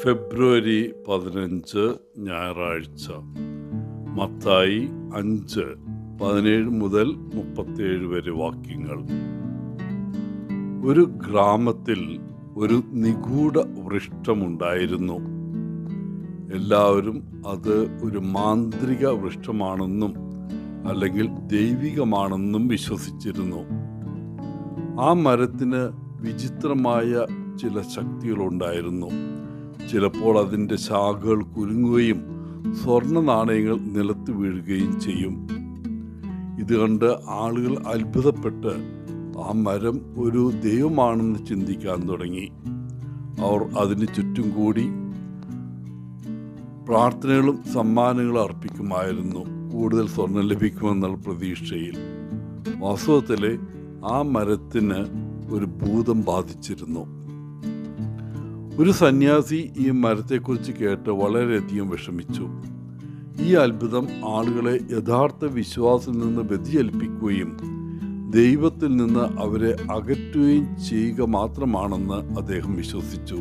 ഫെബ്രുവരി 15 ഞായറാഴ്ച. മത്തായി 5:17 മുതൽ 37 വരെ വാക്യങ്ങൾ. ഒരു ഗ്രാമത്തിൽ ഒരു നിഗൂഢ വൃക്ഷമുണ്ടായിരുന്നു. എല്ലാവരും അത് ഒരു മാന്ത്രിക വൃക്ഷമാണെന്നും അല്ലെങ്കിൽ ദൈവികമാണെന്നും വിശ്വസിച്ചിരുന്നു. ആ മരത്തിന് വിചിത്രമായ ചില ശക്തികളുണ്ടായിരുന്നു. ചിലപ്പോൾ അതിൻ്റെ ശാഖകൾ കുലുങ്ങുകയും സ്വർണ്ണ നാണയങ്ങൾ നിലത്ത് വീഴുകയും ചെയ്യും. ഇത് കണ്ട് ആളുകൾ അത്ഭുതപ്പെട്ട് ആ മരം ഒരു ദൈവമാണെന്ന് ചിന്തിക്കാൻ തുടങ്ങി. അവർ അതിന് ചുറ്റും കൂടി പ്രാർത്ഥനകളും സമ്മാനങ്ങളും അർപ്പിക്കുമായിരുന്നു, കൂടുതൽ സ്വർണം ലഭിക്കുമെന്നുള്ള പ്രതീക്ഷയിൽ. വാസ്തവത്തിൽ ആ മരത്തിന് ഒരു ഭൂതം ബാധിച്ചിരുന്നു. ഒരു സന്യാസി ഈ മരത്തെക്കുറിച്ച് കേട്ട് വളരെയധികം വിഷമിച്ചു. ഈ അത്ഭുതം ആളുകളെ യഥാർത്ഥ വിശ്വാസത്തിൽ നിന്ന് വ്യതിചലിപ്പിക്കുകയും ദൈവത്തിൽ നിന്ന് അവരെ അകറ്റുകയും ചെയ്യുക മാത്രമാണെന്ന് അദ്ദേഹം വിശ്വസിച്ചു.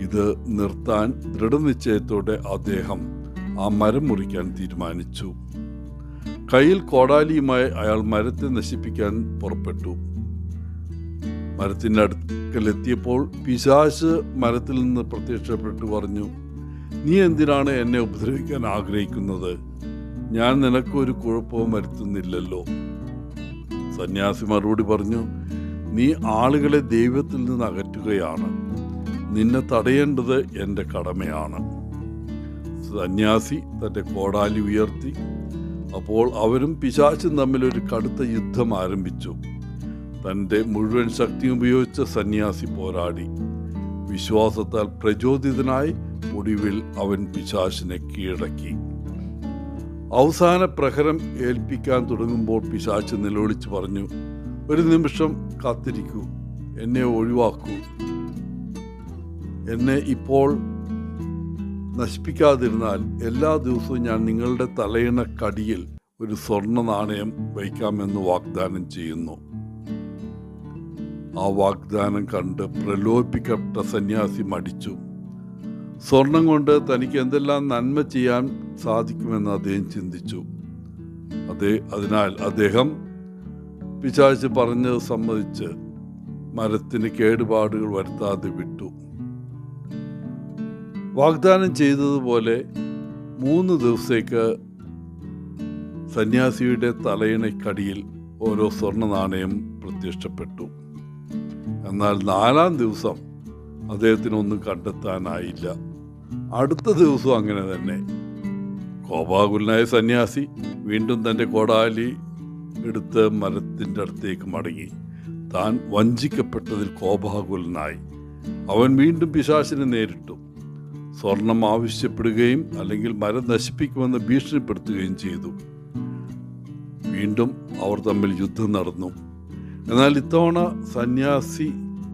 ഇത് നിർത്താൻ ദൃഢനിശ്ചയത്തോടെ അദ്ദേഹം ആ മരം മുറിക്കാൻ തീരുമാനിച്ചു. കയ്യിൽ കോടാലിയുമായി അയാൾ മരത്തെ നശിപ്പിക്കാൻ പുറപ്പെട്ടു. മരത്തിൻ്റെ അടുക്കലെത്തിയപ്പോൾ പിശാച് മരത്തിൽ നിന്ന് പ്രത്യക്ഷപ്പെട്ടു പറഞ്ഞു, "നീ എന്തിനാണ് എന്നെ ഉപദ്രവിക്കാൻ ആഗ്രഹിക്കുന്നത്? ഞാൻ നിനക്കൊരു കുഴപ്പവും വരുത്തുന്നില്ലല്ലോ." സന്യാസി മറുപടി പറഞ്ഞു, "നീ ആളുകളെ ദൈവത്തിൽ നിന്ന് അകറ്റുകയാണ്. നിന്നെ തടയേണ്ടത് എൻ്റെ കടമയാണ്." സന്യാസി തൻ്റെ കോടാലി ഉയർത്തി. അപ്പോൾ അവരും പിശാചും തമ്മിൽ ഒരു കടുത്ത യുദ്ധം ആരംഭിച്ചു. തൻ്റെ മുഴുവൻ ശക്തിയും ഉപയോഗിച്ച് സന്യാസി പോരാടി. വിശ്വാസത്താൽ പ്രചോദിതനായി ഒടുവിൽ അവൻ പിശാചിനെ കീഴടക്കി. അവസാന പ്രഹരം ഏൽപ്പിക്കാൻ തുടങ്ങുമ്പോൾ പിശാച് നിലവിളിച്ച് പറഞ്ഞു, "ഒരു നിമിഷം കാത്തിരിക്കൂ, എന്നെ ഒഴിവാക്കൂ. എന്നെ ഇപ്പോൾ നശിപ്പിക്കാതിരുന്നാൽ എല്ലാ ദിവസവും ഞാൻ നിങ്ങളുടെ തലയിണക്കടിയിൽ ഒരു സ്വർണ്ണ നാണയം വയ്ക്കാമെന്ന് വാഗ്ദാനം ചെയ്യുന്നു." ആ വാഗ്ദാനം കണ്ട് പ്രലോഭിപ്പിക്കപ്പെട്ട സന്യാസി മടിച്ചു. സ്വർണം കൊണ്ട് തനിക്ക് എന്തെല്ലാം നന്മ ചെയ്യാൻ സാധിക്കുമെന്ന് അദ്ദേഹം ചിന്തിച്ചു. അതിനാൽ അദ്ദേഹം പിശാച് പറഞ്ഞത് സമ്മതിച്ച് മരത്തിന് കേടുപാടുകൾ വരുത്താതെ വിട്ടു. വാഗ്ദാനം ചെയ്തതുപോലെ 3 ദിവസത്തേക്ക് സന്യാസിയുടെ തലയിണക്കടിയിൽ ഓരോ സ്വർണ്ണ നാണയം പ്രത്യക്ഷപ്പെട്ടു. എന്നാൽ 4-ാം ദിവസം അദ്ദേഹത്തിനൊന്നും കണ്ടെത്താനായില്ല. അടുത്ത ദിവസവും അങ്ങനെ തന്നെ. കോപാകുലനായ സന്യാസി വീണ്ടും തൻ്റെ കോടാലി എടുത്ത് മരത്തിൻ്റെ അടുത്തേക്ക് മടങ്ങി. താൻ വഞ്ചിക്കപ്പെട്ടതിൽ കോപാകുലനായി അവൻ വീണ്ടും പിശാചിനെ നേരിട്ടു. സ്വർണം ആവശ്യപ്പെടുകയും അല്ലെങ്കിൽ മരം നശിപ്പിക്കുമെന്ന് ഭീഷണിപ്പെടുത്തുകയും ചെയ്തു. വീണ്ടും അവർ തമ്മിൽ യുദ്ധം നടന്നു. എന്നാൽ ഇത്തവണ സന്യാസി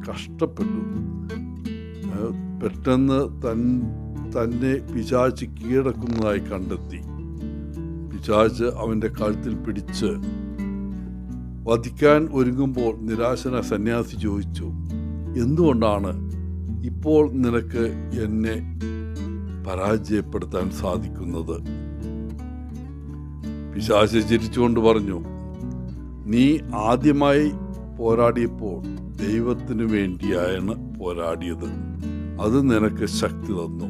കഷ്ടപ്പെട്ടു. പെട്ടെന്ന് തന്നെ പിശാച് കീഴടക്കുന്നതായി കണ്ടെത്തി. പിശാച് അവൻ്റെ കഴുത്തിൽ പിടിച്ച് വധിക്കാൻ ഒരുങ്ങുമ്പോൾ നിരാശനായ സന്യാസി ചോദിച്ചു, "എന്തുകൊണ്ടാണ് ഇപ്പോൾ നിനക്ക് എന്നെ പരാജയപ്പെടുത്താൻ സാധിക്കുന്നത്?" പിശാച് ചിരിച്ചുകൊണ്ട് പറഞ്ഞു, "നീ ആദ്യമായി പോരാടിയപ്പോൾ ദൈവത്തിനു വേണ്ടിയാണ് പോരാടിയത്. അത് നിനക്ക് ശക്തി തന്നു.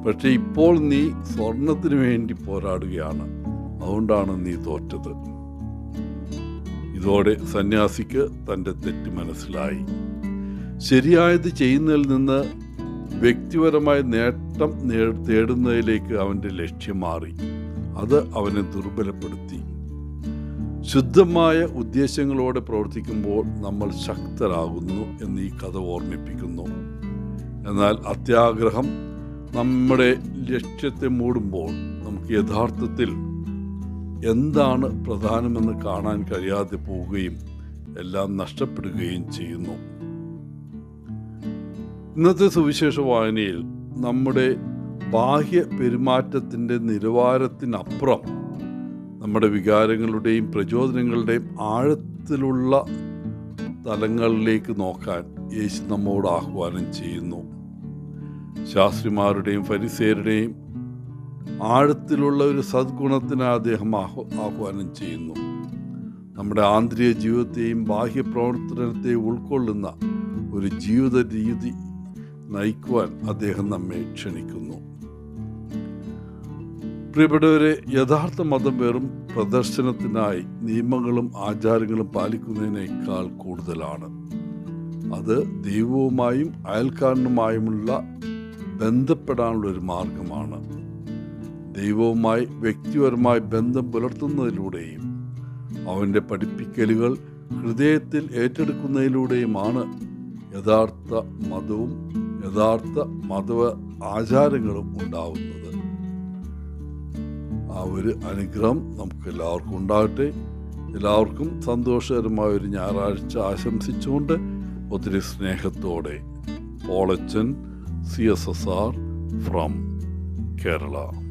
പക്ഷെ ഇപ്പോൾ നീ സ്വർണത്തിന് വേണ്ടി പോരാടുകയാണ്. അതുകൊണ്ടാണ് നീ തോറ്റത്." ഇതോടെ സന്യാസിക്ക് തൻ്റെ തെറ്റ് മനസ്സിലായി. ശരിയായത് ചെയ്യുന്നതിൽ നിന്ന് വ്യക്തിപരമായ നേട്ടം തേടുന്നതിലേക്ക് അവൻ്റെ ലക്ഷ്യം മാറി. അത് അവനെ ദുർബലപ്പെടുത്തി. ശുദ്ധമായ ഉദ്ദേശങ്ങളോടെ പ്രവർത്തിക്കുമ്പോൾ നമ്മൾ ശക്തരാകുന്നു എന്ന് ഈ കഥ ഓർമ്മിപ്പിക്കുന്നു. എന്നാൽ അത്യാഗ്രഹം നമ്മുടെ ലക്ഷ്യത്തെ മൂടുമ്പോൾ നമുക്ക് യഥാർത്ഥത്തിൽ എന്താണ് പ്രധാനമെന്ന് കാണാൻ കഴിയാതെ പോവുകയും എല്ലാം നഷ്ടപ്പെടുകയും ചെയ്യുന്നു. ഇന്നത്തെ സുവിശേഷ വായനയിൽ നമ്മുടെ ബാഹ്യ പെരുമാറ്റത്തിൻ്റെ നിലവാരത്തിനപ്പുറം നമ്മുടെ വികാരങ്ങളുടെയും പ്രചോദനങ്ങളുടെയും ആഴത്തിലുള്ള തലങ്ങളിലേക്ക് നോക്കാൻ യേശു നമ്മോട് ആഹ്വാനം ചെയ്യുന്നു. ശാസ്ത്രിമാരുടെയും ഫരിസേയരുടെയും ആഴത്തിലുള്ള ഒരു സദ്ഗുണത്തിന് അദ്ദേഹം ആഹ്വാനം ചെയ്യുന്നു. നമ്മുടെ ആന്തരിക ജീവിതത്തെയും ബാഹ്യ പ്രവർത്തനത്തെയും ഉൾക്കൊള്ളുന്ന ഒരു ജീവിത രീതി നയിക്കുവാൻ അദ്ദേഹം നമ്മെ ക്ഷണിക്കുന്നു. പ്രിയപ്പെട്ടവരെ, യഥാർത്ഥ മതം വെറും പ്രദർശനത്തിനായി നിയമങ്ങളും ആചാരങ്ങളും പാലിക്കുന്നതിനേക്കാൾ കൂടുതലാണ്. അത് ദൈവവുമായും അയൽക്കാരനുമായുമുള്ള ബന്ധപ്പെടാനുള്ള ഒരു മാർഗമാണ്. ദൈവവുമായി വ്യക്തിപരമായി ബന്ധം പുലർത്തുന്നതിലൂടെയും അവൻ്റെ പഠിപ്പിക്കലുകൾ ഹൃദയത്തിൽ ഏറ്റെടുക്കുന്നതിലൂടെയുമാണ് യഥാർത്ഥ മതവും യഥാർത്ഥ മത ആചാരങ്ങളും ഉണ്ടാവുന്നത്. ആ ഒരു അനുഗ്രഹം നമുക്ക് എല്ലാവർക്കും ഉണ്ടാകട്ടെ. എല്ലാവർക്കും സന്തോഷകരമായ ഒരു ഞായറാഴ്ച ആശംസിച്ചുകൊണ്ട് ഒത്തിരി സ്നേഹത്തോടെ പോളച്ചൻ CSSR ഫ്രം കേരള.